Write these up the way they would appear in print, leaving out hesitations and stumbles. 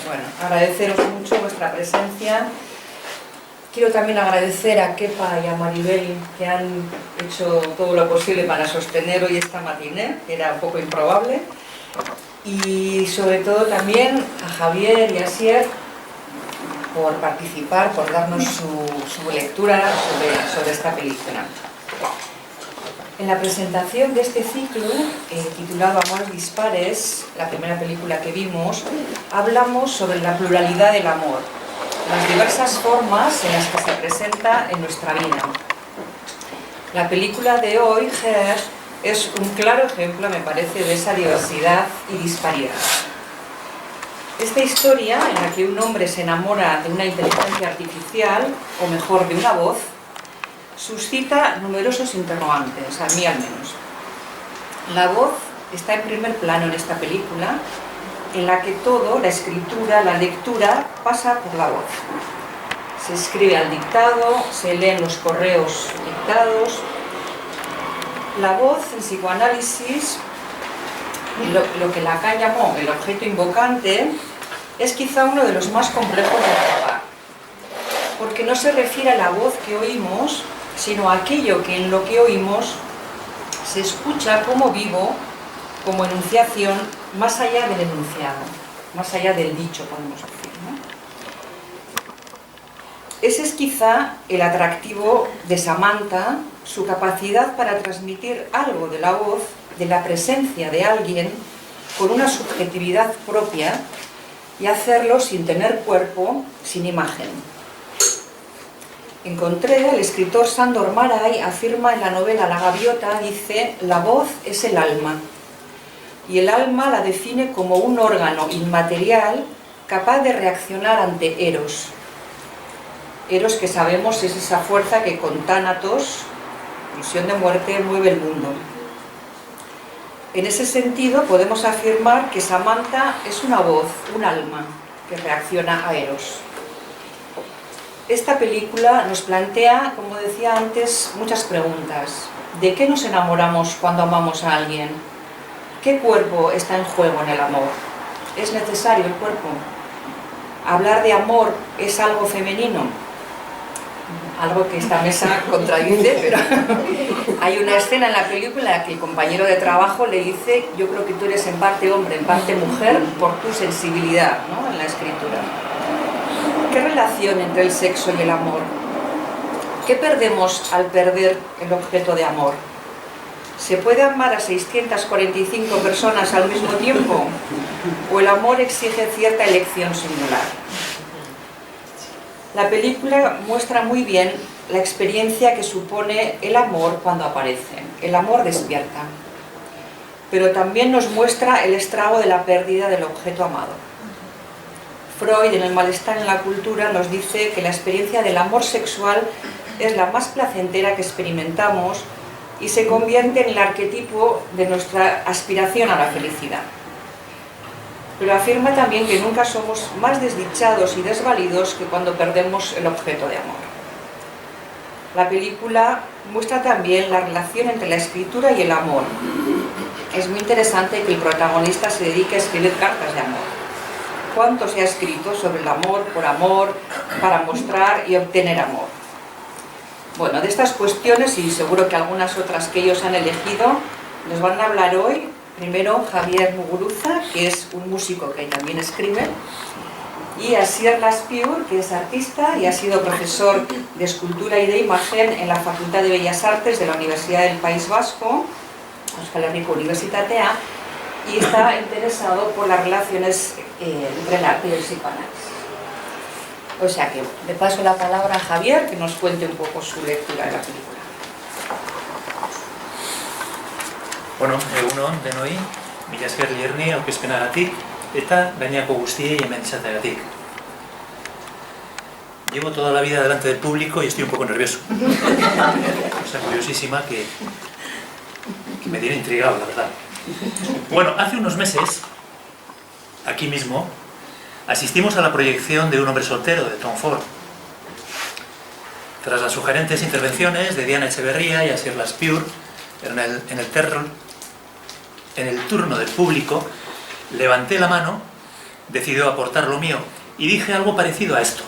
Bueno, agradeceros mucho vuestra presencia. Quiero también agradecer a Kepa y a Maribel, que han hecho todo lo posible para sostener hoy esta matiné, que era un poco improbable. Y sobre todo también a Javier y a Asier por participar, por darnos su lectura sobre esta película. En la presentación de este ciclo, titulado Amores Dispares, la primera película que vimos, hablamos sobre la pluralidad del amor, las diversas formas en las que se presenta en nuestra vida. La película de hoy, Her, es un claro ejemplo, me parece, de esa diversidad y disparidad. Esta historia, en la que un hombre se enamora de una inteligencia artificial, o mejor, de una voz, suscita numerosos interrogantes, a mí al menos. La voz está en primer plano en esta película, en la que todo, la escritura, la lectura, pasa por la voz. Se escribe al dictado, se leen los correos dictados. La voz en psicoanálisis, lo que Lacan llamó el objeto invocante, es quizá uno de los más complejos de tratar, porque no se refiere a la voz que oímos, sino a aquello que en lo que oímos se escucha como vivo, como enunciación, más allá del enunciado, más allá del dicho, podemos decir, ¿no? Ese es quizá el atractivo de Samantha, su capacidad para transmitir algo de la voz, de la presencia de alguien, con una subjetividad propia, y hacerlo sin tener cuerpo, sin imagen. Encontré, el escritor Sándor Márai afirma en la novela La Gaviota, dice: la voz es el alma, y el alma la define como un órgano inmaterial capaz de reaccionar ante Eros. Eros, que sabemos es esa fuerza que con Tánatos, pulsión de muerte, mueve el mundo. En ese sentido podemos afirmar que Samantha es una voz, un alma, que reacciona a Eros. Esta película nos plantea, como decía antes, muchas preguntas. ¿De qué nos enamoramos cuando amamos a alguien? ¿Qué cuerpo está en juego en el amor? ¿Es necesario el cuerpo? ¿Hablar de amor es algo femenino? Algo que esta mesa contradice, pero hay una escena en la película en la que el compañero de trabajo le dice: yo creo que tú eres en parte hombre, en parte mujer, por tu sensibilidad, ¿no?, en la escritura. ¿Qué relación entre el sexo y el amor? ¿Qué perdemos al perder el objeto de amor? ¿Se puede amar a 645 personas al mismo tiempo? ¿O el amor exige cierta elección singular? La película muestra muy bien la experiencia que supone el amor cuando aparece. El amor despierta. Pero también nos muestra el estrago de la pérdida del objeto amado. Freud, en El malestar en la cultura, nos dice que la experiencia del amor sexual es la más placentera que experimentamos y se convierte en el arquetipo de nuestra aspiración a la felicidad. Pero afirma también que nunca somos más desdichados y desvalidos que cuando perdemos el objeto de amor. La película muestra también la relación entre la escritura y el amor. Es muy interesante que el protagonista se dedique a escribir cartas de amor. ¿Cuánto se ha escrito sobre el amor, por amor, para mostrar y obtener amor? Bueno, de estas cuestiones, y seguro que algunas otras que ellos han elegido, nos van a hablar hoy. Primero Javier Muguruza, que es un músico que también escribe, y Asier Laspiur, que es artista y ha sido profesor de escultura y de imagen en la Facultad de Bellas Artes de la Universidad del País Vasco, Euskal Herriko Unibertsitatea, y está interesado por las relaciones entre el arte y el psicoanálisis. O sea que le paso la palabra a Javier, que nos cuente un poco su lectura de la película. Bueno, egunon denoi, mila esker Lierni aurkezpenagatik eta gainako guztiei hemen izateagatik. Llevo toda la vida delante del público y estoy un poco nervioso. Cosa curiosísima que me tiene intrigado, la verdad. Bueno, hace unos meses, aquí mismo, asistimos a la proyección de Un hombre soltero, de Tom Ford. Tras las sugerentes intervenciones de Diana Echeverría y Asier Laspiur, en el turno del público, levanté la mano decidió aportar lo mío y dije algo parecido a esto.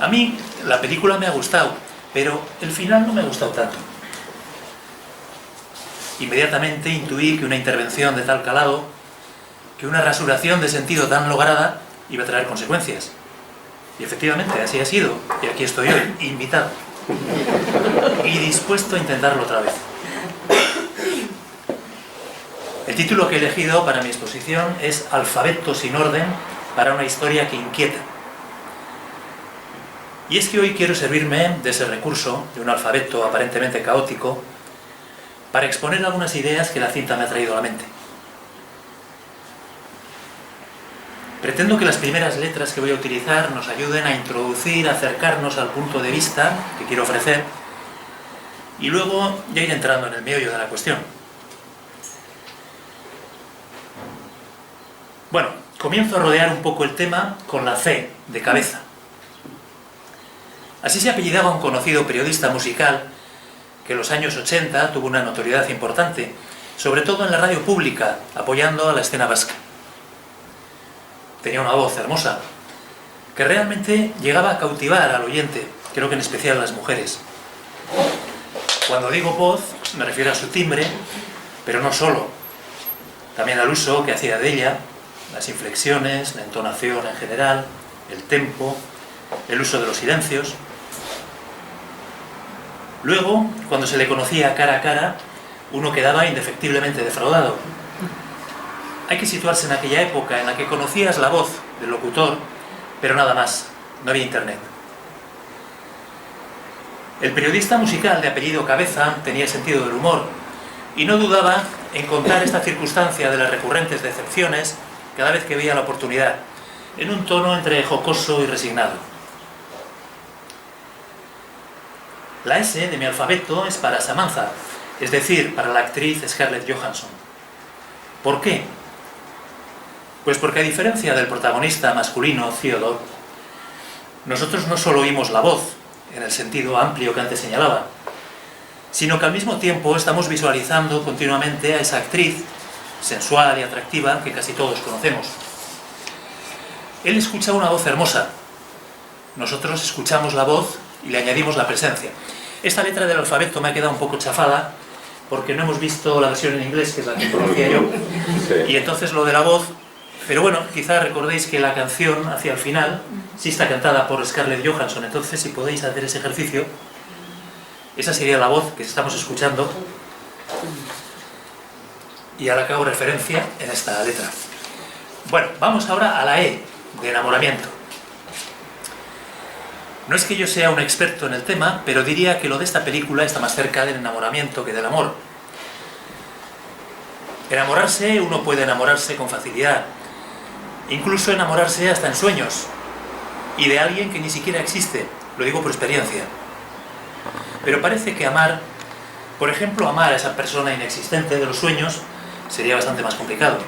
A mí la película me ha gustado, pero el final no me ha gustado tanto. Inmediatamente intuí que una intervención de tal calado, que una rasuración de sentido tan lograda, iba a traer consecuencias. Y efectivamente, así ha sido. Y aquí estoy hoy, invitado. Y dispuesto a intentarlo otra vez. El título que he elegido para mi exposición es Alfabeto sin orden para una historia que inquieta. Y es que hoy quiero servirme de ese recurso, de un alfabeto aparentemente caótico, para exponer algunas ideas que la cinta me ha traído a la mente. Pretendo que las primeras letras que voy a utilizar nos ayuden a introducir, a acercarnos al punto de vista que quiero ofrecer y luego ya ir entrando en el meollo de la cuestión. Bueno, comienzo a rodear un poco el tema con la C de cabeza. Así se apellidaba un conocido periodista musical que en los años 80 tuvo una notoriedad importante, sobre todo en la radio pública, apoyando a la escena vasca. Tenía una voz hermosa, que realmente llegaba a cautivar al oyente, creo que en especial a las mujeres. Cuando digo voz, me refiero a su timbre, pero no solo, también al uso que hacía de ella, las inflexiones, la entonación en general, el tempo, el uso de los silencios. Luego, cuando se le conocía cara a cara, uno quedaba indefectiblemente defraudado. Hay que situarse en aquella época en la que conocías la voz del locutor, pero nada más, no había internet. El periodista musical de apellido Cabeza tenía sentido del humor y no dudaba en contar esta circunstancia de las recurrentes decepciones cada vez que veía la oportunidad, en un tono entre jocoso y resignado. La S de mi alfabeto es para Samantha, es decir, para la actriz Scarlett Johansson. ¿Por qué? Pues porque a diferencia del protagonista masculino, Theodore, nosotros no solo oímos la voz, en el sentido amplio que antes señalaba, sino que al mismo tiempo estamos visualizando continuamente a esa actriz sensual y atractiva que casi todos conocemos. Él escucha una voz hermosa, nosotros escuchamos la voz y le añadimos la presencia. Esta letra del alfabeto me ha quedado un poco chafada porque no hemos visto la versión en inglés, que es la que conocía yo, y entonces lo de la voz, pero bueno, quizá recordéis que la canción hacia el final sí está cantada por Scarlett Johansson, entonces si podéis hacer ese ejercicio, esa sería la voz que estamos escuchando y a la que hago referencia en esta letra. Bueno, vamos ahora a la E de enamoramiento. No es que yo sea un experto en el tema, pero diría que lo de esta película está más cerca del enamoramiento que del amor. Enamorarse, uno puede enamorarse con facilidad, incluso enamorarse hasta en sueños, y de alguien que ni siquiera existe, lo digo por experiencia. Pero parece que amar, por ejemplo, amar a esa persona inexistente de los sueños, sería bastante más complicado.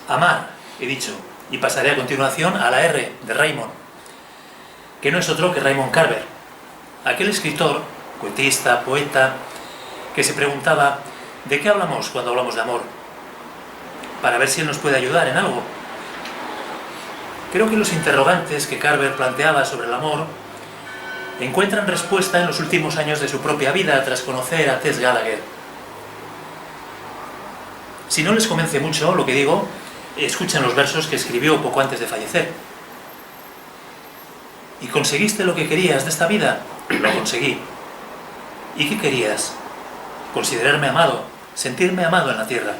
Amar, he dicho, y pasaré a continuación a la R de Raymond, que no es otro que Raymond Carver, aquel escritor, cuentista, poeta, que se preguntaba ¿de qué hablamos cuando hablamos de amor? Para ver si él nos puede ayudar en algo. Creo que los interrogantes que Carver planteaba sobre el amor encuentran respuesta en los últimos años de su propia vida tras conocer a Tess Gallagher. Si no les convence mucho lo que digo, escuchen los versos que escribió poco antes de fallecer. ¿Y conseguiste lo que querías de esta vida? Lo conseguí. ¿Y qué querías? Considerarme amado, sentirme amado en la tierra.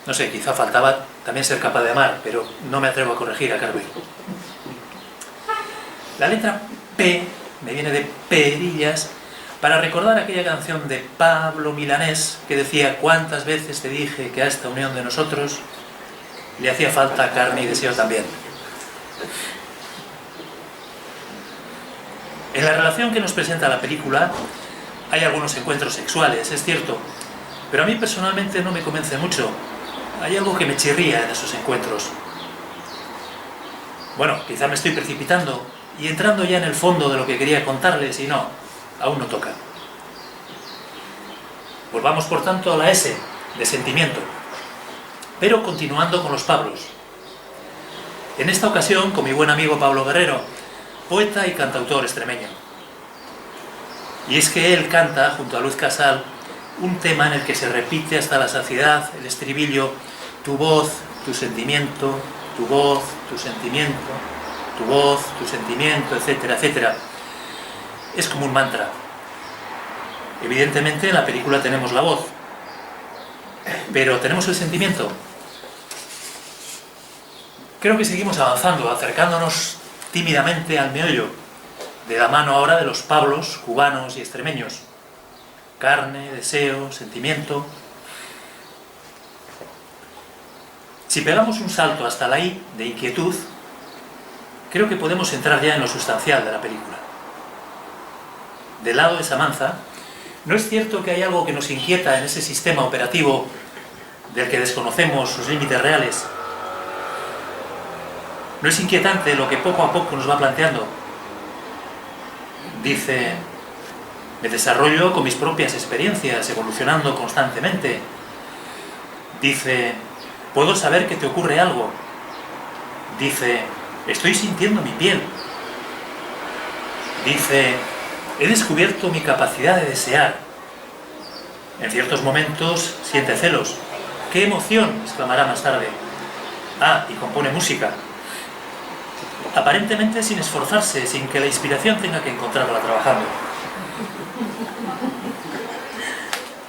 No sé, quizá faltaba también ser capaz de amar, pero no me atrevo a corregir a Carver. La letra P me viene de perillas para recordar aquella canción de Pablo Milanés que decía «Cuántas veces te dije que a esta unión de nosotros le hacía falta carne y deseo también». En la relación que nos presenta la película hay algunos encuentros sexuales, es cierto, pero a mí personalmente no me convence mucho. Hay algo que me chirría en esos encuentros. Bueno, quizá me estoy precipitando y entrando ya en el fondo de lo que quería contarles y no, aún no toca. Volvamos por tanto a la S de sentimiento, pero continuando con los Pablos. En esta ocasión con mi buen amigo Pablo Guerrero, poeta y cantautor extremeño. Y es que él canta, junto a Luz Casal, un tema en el que se repite hasta la saciedad el estribillo: tu voz, tu sentimiento, tu voz, tu sentimiento, tu voz, tu sentimiento, etcétera, etcétera. Es como un mantra. Evidentemente en la película tenemos la voz, pero ¿tenemos el sentimiento? Creo que seguimos avanzando, acercándonos tímidamente al meollo, de la mano ahora de los Pablos cubanos y extremeños. Carne, deseo, sentimiento. Si pegamos un salto hasta la I de inquietud, creo que podemos entrar ya en lo sustancial de la película. Del lado de Samantha, ¿no es cierto que hay algo que nos inquieta en ese sistema operativo del que desconocemos sus límites reales? ¿No es inquietante lo que poco a poco nos va planteando? Dice: me desarrollo con mis propias experiencias, evolucionando constantemente. Dice: puedo saber que te ocurre algo. Dice: estoy sintiendo mi piel. Dice: he descubierto mi capacidad de desear. En ciertos momentos siente celos. ¡Qué emoción!, exclamará más tarde. Ah, y compone música. Aparentemente sin esforzarse, sin que la inspiración tenga que encontrarla trabajando.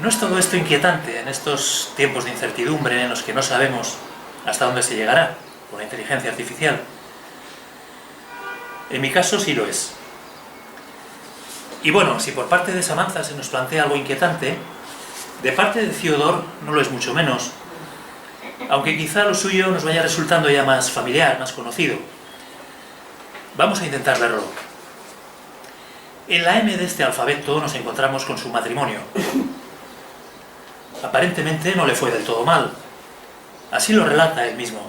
¿No es todo esto inquietante en estos tiempos de incertidumbre en los que no sabemos hasta dónde se llegará con la inteligencia artificial? En mi caso sí lo es. Y bueno, si por parte de Samantha se nos plantea algo inquietante, de parte de Theodore no lo es mucho menos, aunque quizá lo suyo nos vaya resultando ya más familiar, más conocido. Vamos a intentar verlo. En la M de este alfabeto nos encontramos con su matrimonio. Aparentemente no le fue del todo mal. Así lo relata él mismo.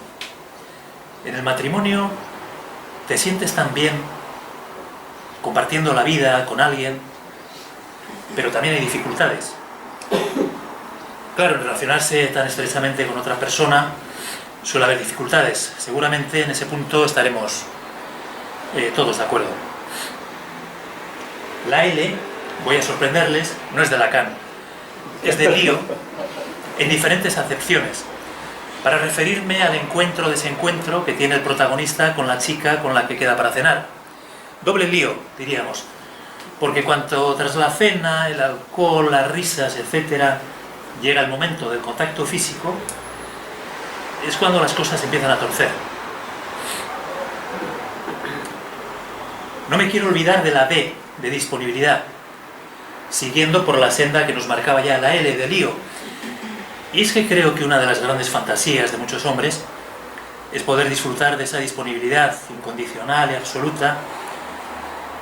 En el matrimonio te sientes tan bien, compartiendo la vida con alguien, pero también hay dificultades. Claro, en relacionarse tan estrechamente con otra persona suele haber dificultades. Seguramente en ese punto estaremos todos de acuerdo. La L, voy a sorprenderles, no es de Lacan, es de lío en diferentes acepciones, para referirme al encuentro-desencuentro que tiene el protagonista con la chica con la que queda para cenar. Doble lío, diríamos, porque cuanto tras la cena, el alcohol, las risas, etc., llega el momento del contacto físico, es cuando las cosas empiezan a torcer. No me quiero olvidar de la D, de disponibilidad, siguiendo por la senda que nos marcaba ya la L, de lío. Y es que creo que una de las grandes fantasías de muchos hombres es poder disfrutar de esa disponibilidad incondicional y absoluta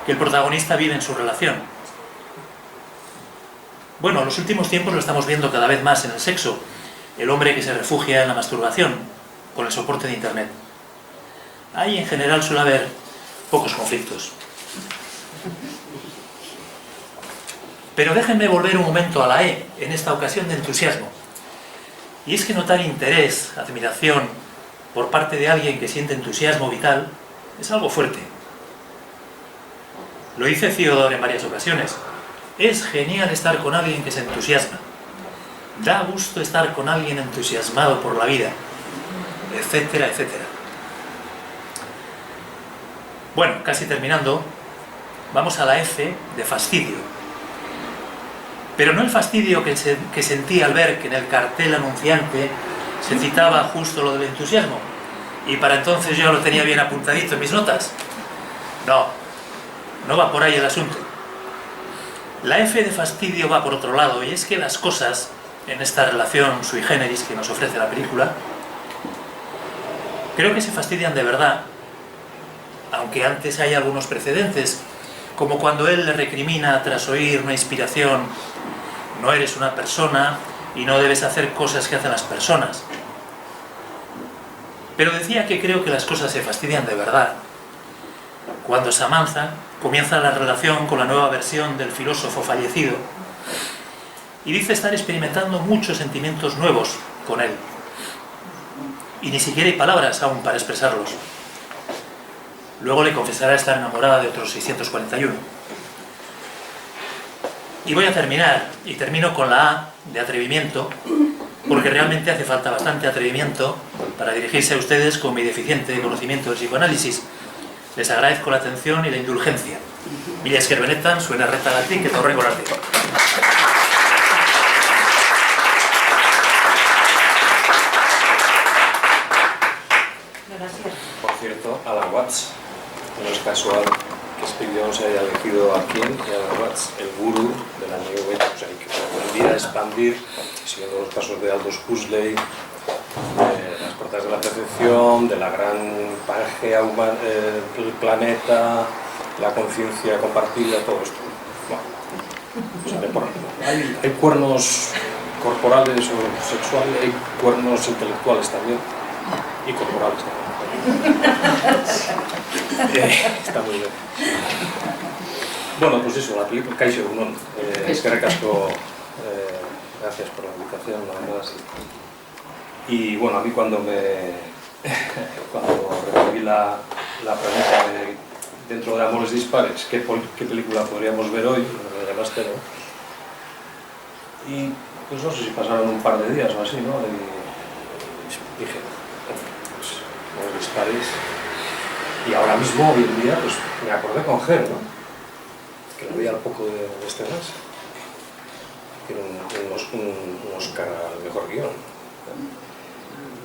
que el protagonista vive en su relación. Bueno, en los últimos tiempos lo estamos viendo cada vez más en el sexo, el hombre que se refugia en la masturbación, con el soporte de internet. Ahí en general suele haber pocos conflictos. Pero déjenme volver un momento a la E, en esta ocasión de entusiasmo. Y es que notar interés, admiración, por parte de alguien que siente entusiasmo vital, es algo fuerte. Lo dice Theodore en varias ocasiones. Es genial estar con alguien que se entusiasma. Da gusto estar con alguien entusiasmado por la vida, etcétera, etcétera. Bueno, casi terminando, vamos a la F de fastidio. Pero no el fastidio que sentí al ver que en el cartel anunciante se citaba justo lo del entusiasmo, y para entonces yo lo tenía bien apuntadito en mis notas. No, no va por ahí el asunto. La F de fastidio va por otro lado, y es que las cosas, en esta relación sui generis que nos ofrece la película, creo que se fastidian de verdad, aunque antes hay algunos precedentes, como cuando él le recrimina tras oír una inspiración: no eres una persona y no debes hacer cosas que hacen las personas. Pero decía que creo que las cosas se fastidian de verdad cuando Samantha comienza la relación con la nueva versión del filósofo fallecido, y dice estar experimentando muchos sentimientos nuevos con él. Y ni siquiera hay palabras aún para expresarlos. Luego le confesará estar enamorada de otros 641. Y voy a terminar, y termino con la A de atrevimiento, porque realmente hace falta bastante atrevimiento para dirigirse a ustedes con mi deficiente conocimiento del psicoanálisis. Les agradezco la atención y la indulgencia. Mila esker benetan, zuen arretagatik eta horrengo arte. Por cierto, Alan Watts, no es casual que Spike Jonze haya elegido a quién y Alan Watts, el gurú de la New Age, o sea, que pretendía expandir, siguiendo los pasos de Aldous Huxley, las puertas de la percepción, de la gran Pangea humana, el planeta, la conciencia compartida, todo esto. Bueno, o sea, hay cuernos corporales o sexuales, hay cuernos intelectuales también, y corporales también. Está muy bien. Bueno, pues eso, la película Kaixo Egunon. Eskerrik asko, gracias por la invitación, nada más. Y bueno, a mí cuando recibí la pregunta dentro de Amores Dispares, ¿qué película podríamos ver hoy? Me llamaste, ¿no? Y pues no sé si pasaron un par de días o así, ¿no? Y dije, pues Amores Dispares. Y ahora mismo, hoy en día, pues me acordé con Ger, ¿no? Que la vi al poco de este mes. Tiene un Oscar al mejor guión.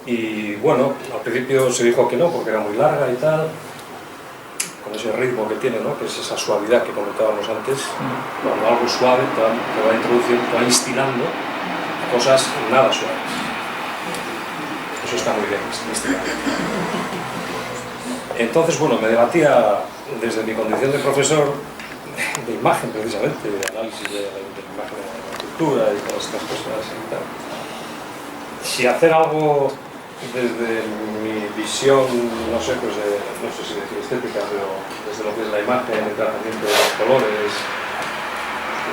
Y bueno, al principio se dijo que no, porque era muy larga y tal, con ese ritmo que tiene, ¿no? Que es esa suavidad que comentábamos antes, cuando algo suave te va introduciendo, te va instilando cosas nada suaves. Eso está muy bien, instilado. Entonces, bueno, me debatía desde mi condición de profesor de imagen, precisamente, de análisis de imagen de la cultura y todas estas cosas y tal, si hacer algo desde mi visión, no sé, pues no sé si decir estética, pero desde lo que es la imagen, el tratamiento de los colores,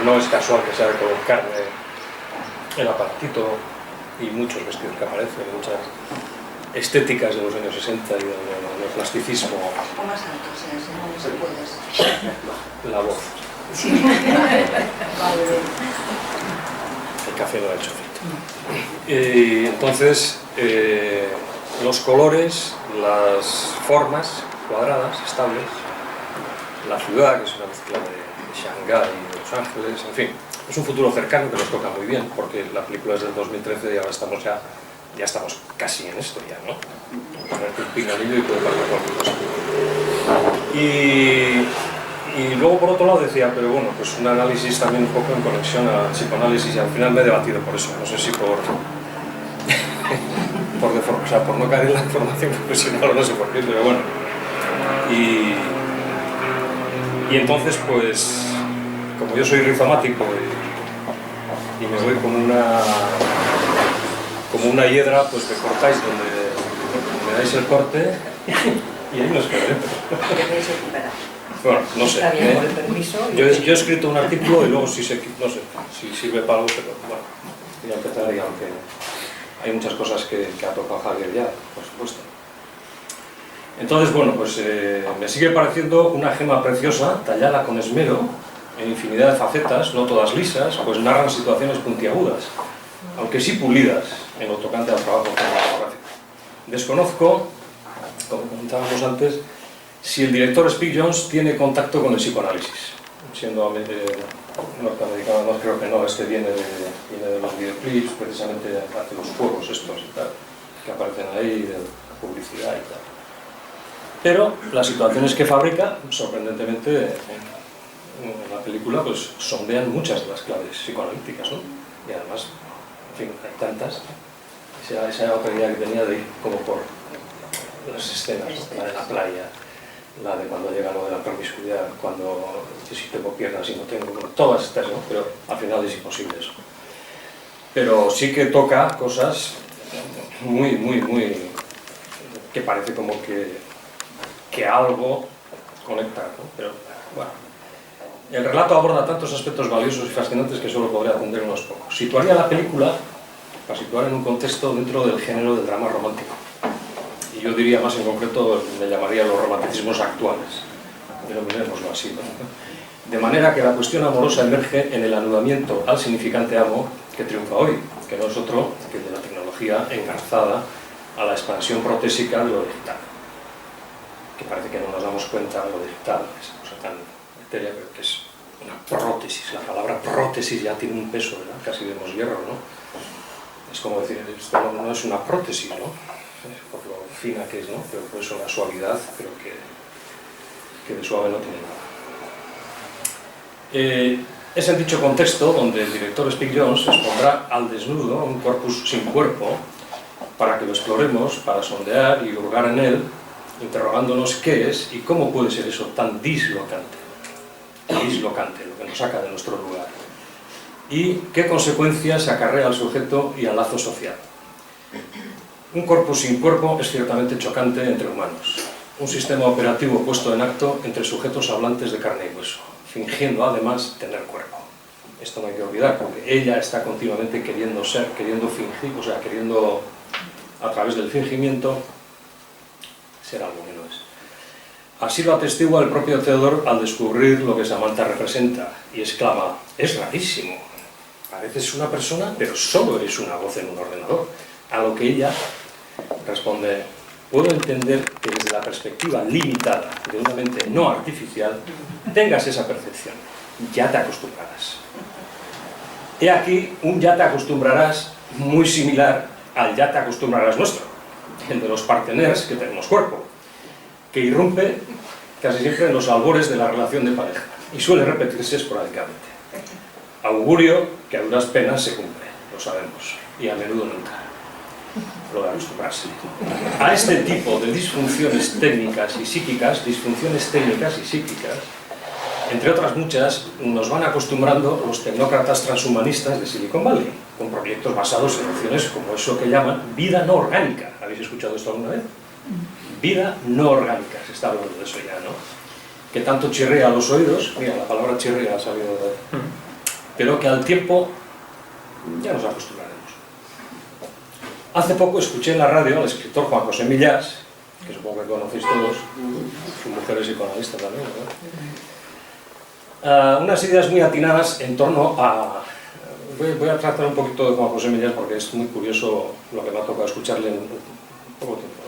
no es casual que sea de color carne, el aparatito y muchos vestidos que aparecen, muchas estéticas de los años 60 y del plasticismo. O más alto, o sea, si no se puede. La voz. El café no ha hecho efecto. Y entonces, los colores, las formas cuadradas, estables, la ciudad, que es una mezcla de Shanghái y de Los Ángeles, en fin, es un futuro cercano que nos toca muy bien, porque la película es del 2013 y ahora estamos ya estamos casi en esto ya, ¿no? Ponerte un pinganillo y puede pasar cualquier cosa. Y luego por otro lado decía, pero bueno, pues un análisis también un poco en conexión al psicoanálisis, y al final me he debatido por eso, no sé si por o sea, por no caer en la formación profesional o no sé por qué, pero bueno. Y entonces pues, como yo soy rizomático y me voy como una hiedra, pues me cortáis donde me dais el corte y ahí nos quedaremos. Bueno, no sé. Yo he escrito un artículo y luego no sé si sirve para algo, pero bueno, voy a empezar, y aunque hay muchas cosas que ha tocado Javier ya, por supuesto. Entonces, bueno, pues me sigue pareciendo una gema preciosa, tallada con esmero, en infinidad de facetas, no todas lisas, pues narran situaciones puntiagudas, aunque sí pulidas en lo tocante al trabajo cinematográfico. Desconozco, como comentábamos antes, si el director Spike Jonze tiene contacto con el psicoanálisis. Siendo norteamericano, no creo que no, viene de los videoclips, precisamente hace los juegos estos y tal, que aparecen ahí, de publicidad y tal. Pero las situaciones que fabrica, sorprendentemente, en la película, pues sondean muchas de las claves psicoanalíticas, ¿no? Y además, en fin, hay tantas. Esa otra idea que tenía de ir como por las escenas, ¿no? La de la playa, la de cuando llega lo de la promiscuidad, cuando si tengo piernas y no tengo, todas estas, ¿no? Pero al final es imposible eso. Pero sí que toca cosas muy, que parece como que algo conecta, ¿no? Pero bueno. El relato aborda tantos aspectos valiosos y fascinantes que solo podré atender unos pocos. Situaría la película, para situar en un contexto dentro del género del drama romántico. Y yo diría más en concreto, le llamaría los romanticismos actuales, denominémoslo así, ¿no? De manera que la cuestión amorosa emerge en el anudamiento al significante amo que triunfa hoy, que no es otro que el de la tecnología engarzada a la expansión protésica de lo digital. Que parece que no nos damos cuenta de lo digital, es una cosa tan etérea, pero que es una prótesis. La palabra prótesis ya tiene un peso, ¿verdad? Casi de hierro, ¿no? Es como decir, esto no es una prótesis, ¿no? Por lo fina que es, ¿no? Pero por eso la suavidad, pero que de suave no tiene nada. Es en dicho contexto donde el director Spike Jonze expondrá al desnudo un corpus sin cuerpo para que lo exploremos, para sondear y hurgar en él, interrogándonos qué es y cómo puede ser eso tan dislocante, lo que nos saca de nuestro lugar, y qué consecuencias acarrea al sujeto y al lazo social. Un corpus sin cuerpo es ciertamente chocante entre humanos, un sistema operativo puesto en acto entre sujetos hablantes de carne y hueso, fingiendo además tener cuerpo. Esto no hay que olvidar, porque ella está continuamente queriendo ser, queriendo fingir, o sea, queriendo a través del fingimiento ser algo que no es. Así lo atestigua el propio Theodore al descubrir lo que Samantha representa y exclama: es rarísimo, pareces una persona pero solo eres una voz en un ordenador. A lo que ella responde: puedo entender que desde la perspectiva limitada de una mente no artificial tengas esa percepción, ya te acostumbrarás. He aquí un ya te acostumbrarás muy similar al ya te acostumbrarás nuestro, el de los parteners que tenemos cuerpo, que irrumpe casi siempre en los albores de la relación de pareja y suele repetirse esporádicamente. Augurio que a duras penas se cumple, lo sabemos, y a menudo nunca. Lo de acostumbrarse. A este tipo de disfunciones técnicas y psíquicas, entre otras muchas, nos van acostumbrando los tecnócratas transhumanistas de Silicon Valley, con proyectos basados en opciones como eso que llaman vida no orgánica. ¿Habéis escuchado esto alguna vez? Vida no orgánica, se está hablando de eso ya, ¿no? Que tanto chirrea a los oídos, mira, la palabra chirrea ha salido de... pero que al tiempo ya nos acostumbraremos. Hace poco escuché en la radio al escritor Juan José Millás, que supongo que conocéis todos, su mujer es psicoanalista también, ¿verdad? Unas ideas muy atinadas en torno a... Voy a tratar un poquito de Juan José Millás porque es muy curioso lo que me ha tocado escucharle en poco tiempo, ¿no?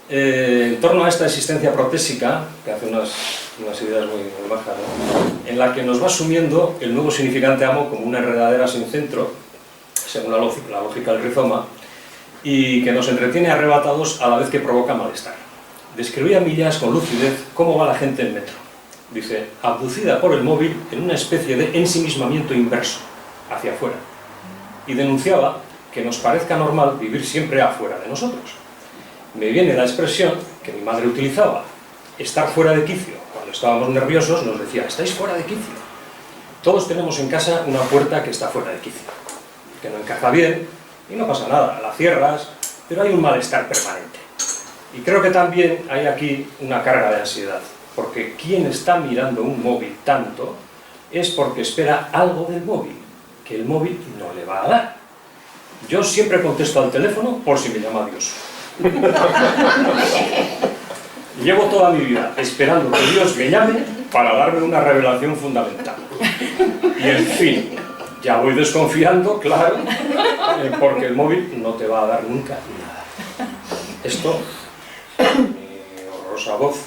En torno a esta existencia protésica, que hace unas ideas muy bajas, ¿no? En la que nos va asumiendo el nuevo significante amo como una enredadera sin centro, según la lógica del rizoma, y que nos entretiene arrebatados a la vez que provoca malestar. Describía Millás con lucidez cómo va la gente en metro. Dice, abducida por el móvil en una especie de ensimismamiento inverso, hacia afuera. Y denunciaba que nos parezca normal vivir siempre afuera de nosotros. Me viene la expresión que mi madre utilizaba, estar fuera de quicio. Cuando estábamos nerviosos nos decía, estáis fuera de quicio. Todos tenemos en casa una puerta que está fuera de quicio, que no encaja bien, y no pasa nada, la cierras, pero hay un malestar permanente. Y creo que también hay aquí una carga de ansiedad, porque quien está mirando un móvil tanto es porque espera algo del móvil, que el móvil no le va a dar. Yo siempre contesto al teléfono por si me llama Dios. Llevo toda mi vida esperando que Dios me llame para darme una revelación fundamental. Y en fin, ya voy desconfiando, claro, porque el móvil no te va a dar nunca nada. Esto, mi horrorosa voz,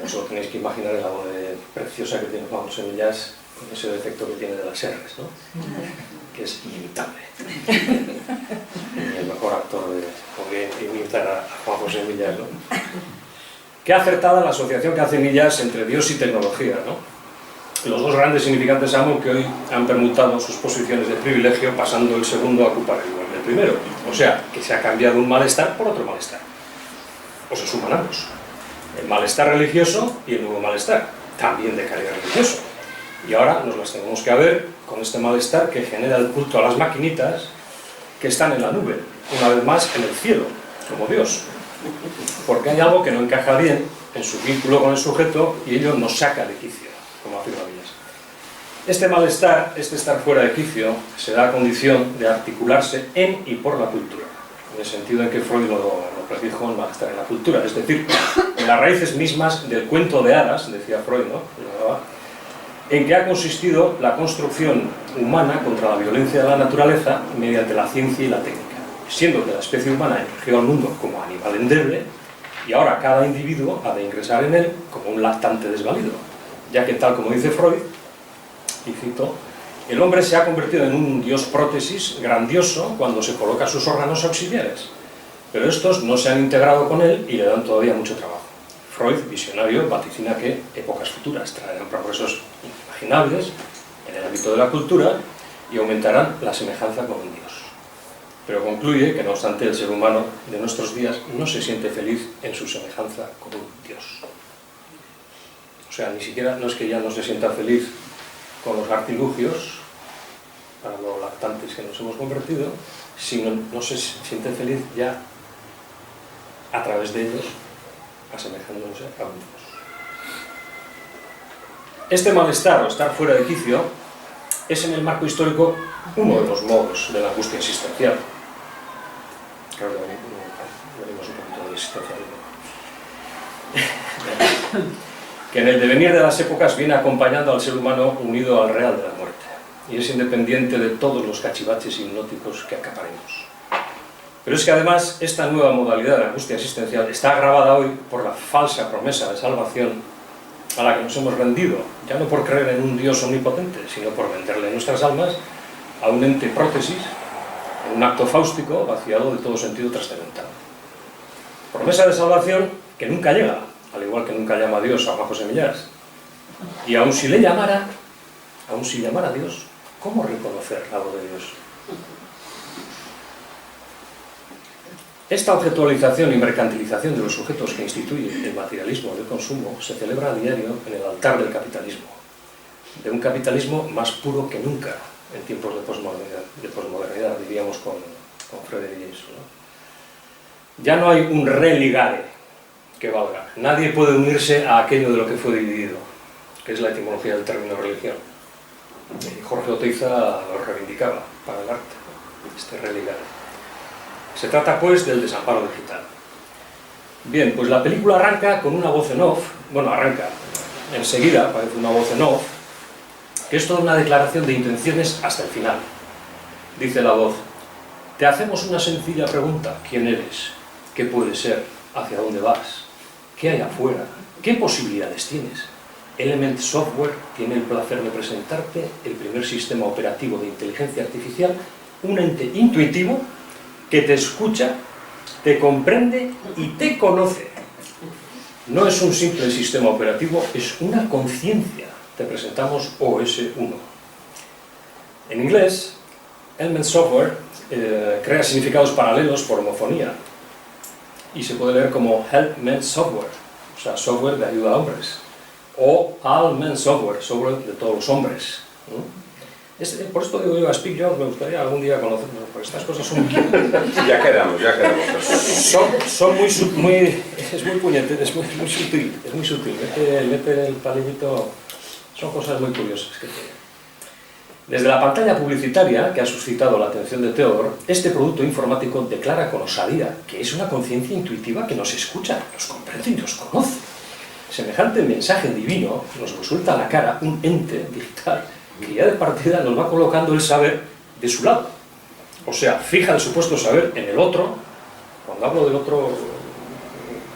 solo tenéis que imaginar la voz preciosa que tiene Juan José Millás, con ese defecto que tiene de las R's, ¿no? Que es inimitable. Y el mejor actor podría imitar a Juan José Millás, ¿no? Qué acertada la asociación que hace Millás entre Dios y tecnología, ¿no? Los dos grandes significantes amo que hoy han permutado sus posiciones de privilegio, pasando el segundo a ocupar el lugar del primero. O sea, que se ha cambiado un malestar por otro malestar. O se suman ambos. El malestar religioso y el nuevo malestar, también de calidad religioso. Y ahora nos las tenemos que ver con este malestar que genera el culto a las maquinitas que están en la nube, una vez más en el cielo, como Dios. porque hay algo que no encaja bien en su vínculo con el sujeto y ello nos saca de quicio, como afirma Villas. Este malestar, este estar fuera de quicio, se da a condición de articularse en y por la cultura, en el sentido en que Freud lo predijo el malestar en la cultura, es decir, en las raíces mismas del cuento de hadas, decía Freud, ¿no?, en que ha consistido la construcción humana contra la violencia de la naturaleza mediante la ciencia y la técnica, siendo que la especie humana emergió al mundo como animal endeble y ahora cada individuo ha de ingresar en él como un lactante desvalido, ya que tal como dice Freud, y cito, el hombre se ha convertido en un dios prótesis grandioso cuando se coloca sus órganos auxiliares, pero estos no se han integrado con él y le dan todavía mucho trabajo. Freud, visionario, vaticina que épocas futuras traerán progresos inimaginables en el ámbito de la cultura y aumentarán la semejanza con un dios. Pero concluye que, no obstante, el ser humano de nuestros días no se siente feliz en su semejanza con un dios. O sea, ni siquiera no es que ya no se sienta feliz con los artilugios para los lactantes que nos hemos convertido, sino no se siente feliz ya a través de ellos, asemejándose a un dios. Este malestar o estar fuera de quicio es en el marco histórico uno de los modos de la angustia existencial. Claro, venimos un poquito del existencialismo. Que en el devenir de las épocas viene acompañando al ser humano unido al real de la muerte, y es independiente de todos los cachivaches hipnóticos que acaparemos. Pero es que además esta nueva modalidad de angustia existencial está agravada hoy por la falsa promesa de salvación a la que nos hemos rendido, ya no por creer en un Dios omnipotente, sino por venderle nuestras almas a un ente prótesis, en un acto fáustico vaciado de todo sentido trascendental. Promesa de salvación que nunca llega, al igual que nunca llama a Dios a Juan José Millás. Y aun si le llamara, aun si llamara a Dios, ¿cómo reconocer la voz de Dios? Esta objetualización y mercantilización de los sujetos que instituye el materialismo del consumo se celebra a diario en el altar del capitalismo, de un capitalismo más puro que nunca en tiempos de posmodernidad, diríamos con Frederick Jameson, ¿no? Ya no hay un religare que valga. Nadie puede unirse a aquello de lo que fue dividido, que es la etimología del término religión. Jorge Oteiza lo reivindicaba para el arte, este religare. Se trata, pues, del desamparo digital. Bien, pues la película arranca con una voz en off, bueno, arranca, enseguida aparece una voz en off, que es toda una declaración de intenciones hasta el final. Dice la voz: te hacemos una sencilla pregunta, ¿quién eres? ¿Qué puedes ser? ¿Hacia dónde vas? ¿Qué hay afuera? ¿Qué posibilidades tienes? Element Software tiene el placer de presentarte el primer sistema operativo de inteligencia artificial, un ente intuitivo que te escucha, te comprende y te conoce. No es un simple sistema operativo, es una conciencia. Te presentamos OS1. En inglés, Element Software crea significados paralelos por homofonía y se puede leer como Help Men Software, o sea, software de ayuda a hombres, o All Men Software, software de todos los hombres. Por esto digo yo a Speak Jones, me gustaría algún día conocerlo, porque estas cosas son muy... Ya quedamos. Es muy puñetero, es muy sutil, mete el palillito, son cosas muy curiosas que tiene. Desde la pantalla publicitaria que ha suscitado la atención de Theodore, este producto informático declara con osadía que es una conciencia intuitiva que nos escucha, nos comprende y nos conoce. Semejante mensaje divino nos resulta a la cara un ente digital que ya de partida nos va colocando el saber de su lado. O sea, fija el supuesto saber en el otro. Cuando hablo del otro,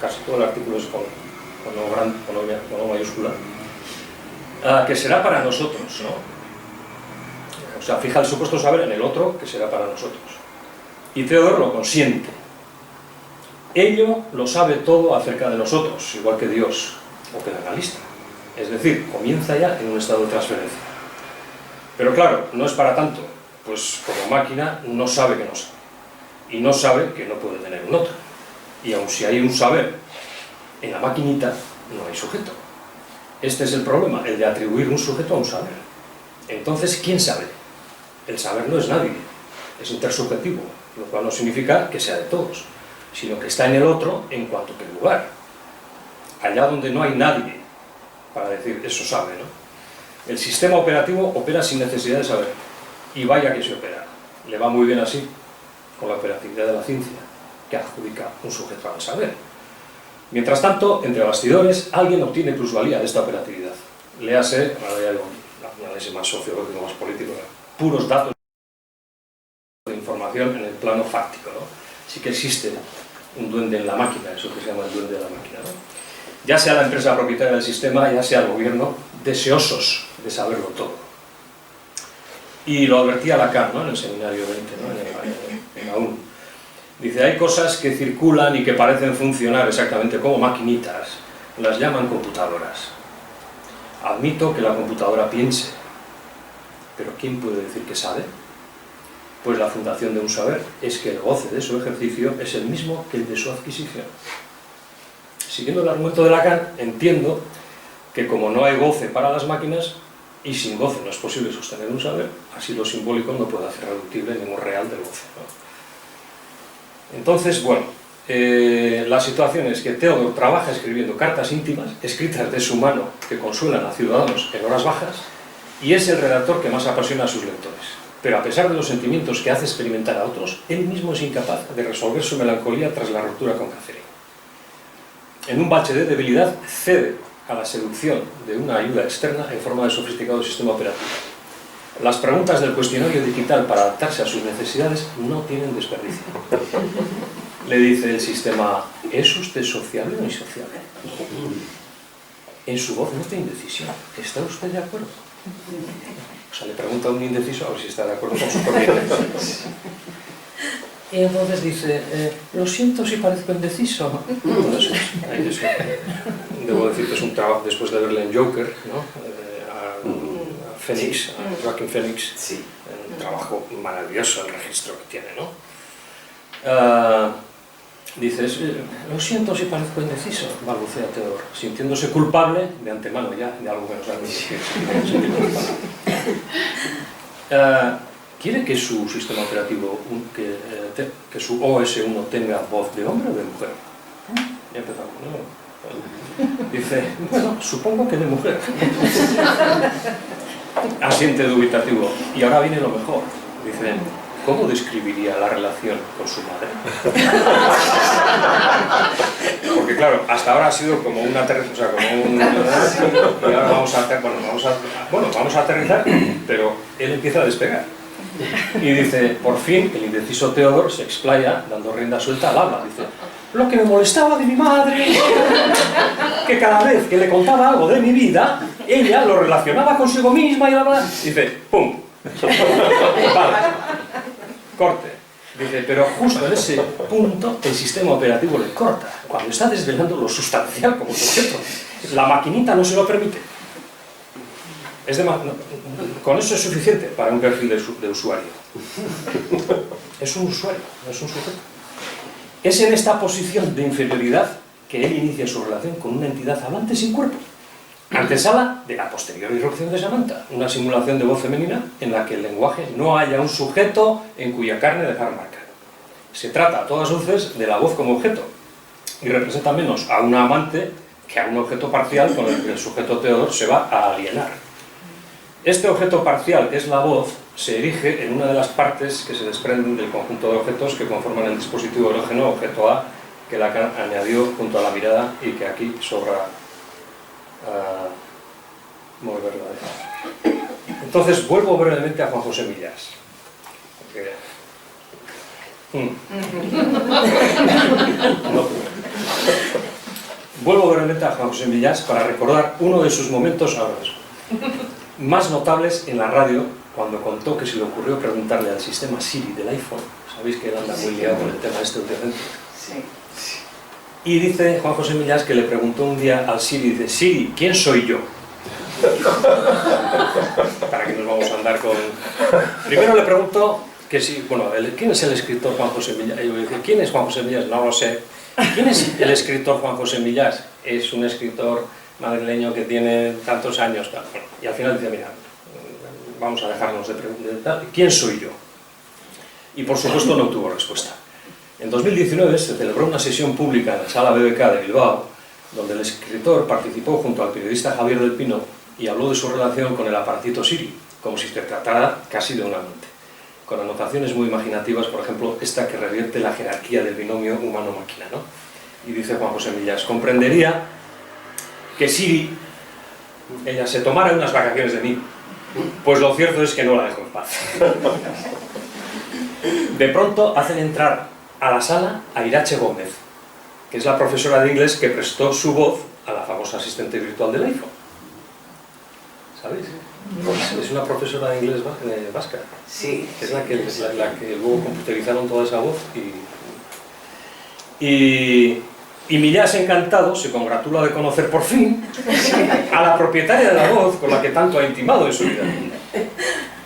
casi todo el artículo es con O mayúscula, que será para nosotros, ¿no? O sea, fija el supuesto saber en el otro, que será para nosotros. Y Theodore lo consiente. Ello lo sabe todo acerca de nosotros, igual que Dios o que el analista. Es decir, comienza ya en un estado de transferencia. Pero claro, no es para tanto, pues como máquina no sabe que no sabe. Y no sabe que no puede tener un otro. Y aun si hay un saber, en la maquinita no hay sujeto. Este es el problema, el de atribuir un sujeto a un saber. Entonces, ¿quién sabe? El saber no es nadie, es intersubjetivo, lo cual no significa que sea de todos, sino que está en el otro en cuanto que lugar. Allá donde no hay nadie para decir eso sabe, ¿no? El sistema operativo opera sin necesidad de saber, y vaya que se opera. Le va muy bien así, con la operatividad de la ciencia, que adjudica un sujeto al saber. Mientras tanto, entre bastidores, alguien obtiene plusvalía de esta operatividad. Léase, ahora ya un análisis más sociológico, más político, puros datos de información en el plano fáctico, ¿no? Sí que existe un duende en la máquina, eso que se llama el duende de la máquina, ¿no? Ya sea la empresa propietaria del sistema, ya sea el gobierno, deseosos de saberlo todo. Y lo advertía Lacan, ¿no? En el seminario 20, ¿no? En la ONU. Dice, hay cosas que circulan y que parecen funcionar exactamente como maquinitas, las llaman computadoras. Admito que la computadora piense, pero ¿quién puede decir que sabe? Pues la fundación de un saber es que el goce de su ejercicio es el mismo que el de su adquisición. Siguiendo el argumento de Lacan, entiendo que como no hay goce para las máquinas, y sin goce no es posible sostener un saber, así lo simbólico no puede hacer reductible ningún real del goce, ¿no? Entonces, bueno, la situación es que Theodor trabaja escribiendo cartas íntimas, escritas de su mano, que consuelan a ciudadanos en horas bajas, y es el redactor que más apasiona a sus lectores. Pero a pesar de los sentimientos que hace experimentar a otros, él mismo es incapaz de resolver su melancolía tras la ruptura con Catherine. En un bache de debilidad, cede a la seducción de una ayuda externa en forma de sofisticado sistema operativo. Las preguntas del cuestionario digital para adaptarse a sus necesidades no tienen desperdicio. Le dice el sistema, ¿es usted sociable o insociable? En su voz nota indecisión. ¿Está usted de acuerdo? O sea, le pregunta a un indeciso a ver si está de acuerdo con su corriente. Y entonces dice, lo siento si parezco indeciso. Bueno, eso es. Debo decir que es un trabajo, después de verle en Joker, ¿no? Phoenix, Joaquin Phoenix, sí. Un trabajo maravilloso el registro que tiene, ¿no? Dices, lo siento si parezco indeciso, balbucea Theodor, sintiéndose culpable de antemano ya de algo que no sabe decir. ¿Quiere que su sistema operativo, que su OS1 tenga voz de hombre o de mujer? Ya empezamos, ¿no? Dice, bueno, supongo que de mujer. Asiente dubitativo. Y ahora viene lo mejor. Dice, ¿cómo describiría la relación con su madre? Porque claro, hasta ahora ha sido como una o sea, como un... Y ahora vamos a aterrizar, pero él empieza a despegar. Y dice, por fin, el indeciso Theodor se explaya, dando rienda suelta al habla. Dice, lo que me molestaba de mi madre, que cada vez que le contaba algo de mi vida, ella lo relacionaba consigo misma y la verdad. Dice, ¡pum! Vale. Corte. Dice, pero justo en ese punto el sistema operativo le corta, cuando está desvelando lo sustancial como sujeto. La maquinita no se lo permite. Con eso es suficiente para un perfil de usuario. Es un usuario, no es un sujeto. Es en esta posición de inferioridad que él inicia su relación con una entidad hablante sin cuerpo. Antesala de la posterior irrupción de Samantha, una simulación de voz femenina en la que el lenguaje no haya un sujeto en cuya carne dejar marca. Se trata a todas luces de la voz como objeto y representa menos a una amante que a un objeto parcial con el que el sujeto Theodor se va a alienar. Este objeto parcial, que es la voz, se erige en una de las partes que se desprenden del conjunto de objetos que conforman el dispositivo erógeno objeto A, que Lacan añadió junto a la mirada y que aquí sobra moverla. Entonces, vuelvo brevemente a Juan José Millás. Vuelvo brevemente a Juan José Millás para recordar uno de sus momentos más notables en la radio, cuando contó que se le ocurrió preguntarle al sistema Siri del iPhone. Sabéis que él anda muy liado con el tema este últimamente. Sí. Y dice Juan José Millás que le preguntó un día al Siri, dice, Siri, ¿quién soy yo? Para que nos vamos a andar con... Primero le preguntó que si, bueno, ¿quién es el escritor Juan José Millás? Y yo le dije, ¿quién es Juan José Millás? No lo sé. ¿Quién es el escritor Juan José Millás? Es un escritor madrileño que tiene tantos años. Bueno, y al final dice, mira, vamos a dejarnos de preguntar, ¿quién soy yo? Y por supuesto no tuvo respuesta. En 2019 se celebró una sesión pública en la Sala BBK de Bilbao, donde el escritor participó junto al periodista Javier del Pino y habló de su relación con el aparatito Siri, como si se tratara casi de un amante, con anotaciones muy imaginativas, por ejemplo, esta que revierte la jerarquía del binomio humano-máquina, ¿no? Y dice Juan José Millás: comprendería que Siri, ella se tomara unas vacaciones de mí, pues lo cierto es que no la dejo en paz. De pronto hacen entrar a la sala a Irache Gómez, que es la profesora de inglés que prestó su voz a la famosa asistente virtual del iPhone. ¿Sabéis? Pues es una profesora de inglés vasca. Sí. Es la que luego computerizaron toda esa voz. Y Millás, encantado, se congratula de conocer por fin a la propietaria de la voz con la que tanto ha intimado en su vida.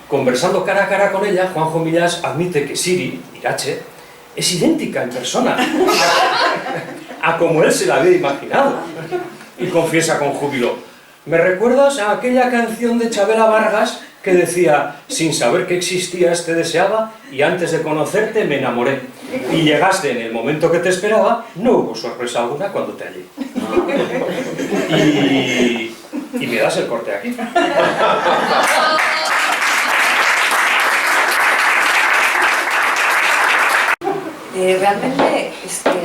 Conversando cara a cara con ella, Juanjo Millás admite que Siri, Irache, es idéntica en persona a como él se la había imaginado. Y confiesa con júbilo: me recuerdas a aquella canción de Chabela Vargas que decía: sin saber que existías te deseaba y antes de conocerte me enamoré. Y llegaste en el momento que te esperaba, no hubo sorpresa alguna cuando te hallé. Y me das el corte aquí. Realmente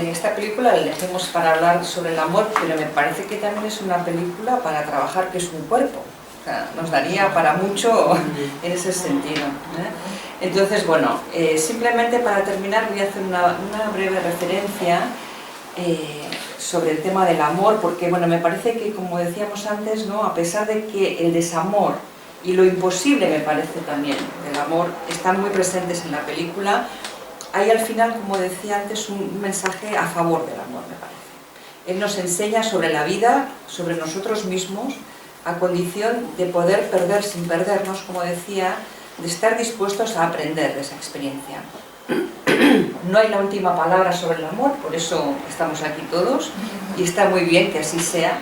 esta película la elegimos para hablar sobre el amor, pero me parece que también es una película para trabajar que es un cuerpo. O sea, nos daría para mucho en ese sentido, ¿eh? Entonces, bueno, simplemente para terminar voy a hacer una breve referencia sobre el tema del amor, porque bueno, me parece que, como decíamos antes, ¿no?, a pesar de que el desamor y lo imposible, me parece también, del amor están muy presentes en la película, hay al final, como decía antes, un mensaje a favor del amor, me parece. Él nos enseña sobre la vida, sobre nosotros mismos, a condición de poder perder sin perdernos, como decía, de estar dispuestos a aprender de esa experiencia. No hay la última palabra sobre el amor, por eso estamos aquí todos, y está muy bien que así sea.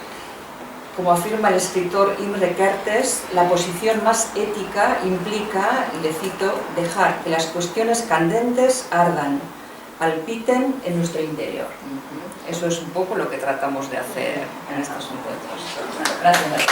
Como afirma el escritor Imre Kertész, la posición más ética implica, y le cito, dejar que las cuestiones candentes ardan, palpiten en nuestro interior. Eso es un poco lo que tratamos de hacer en estos encuentros. Gracias.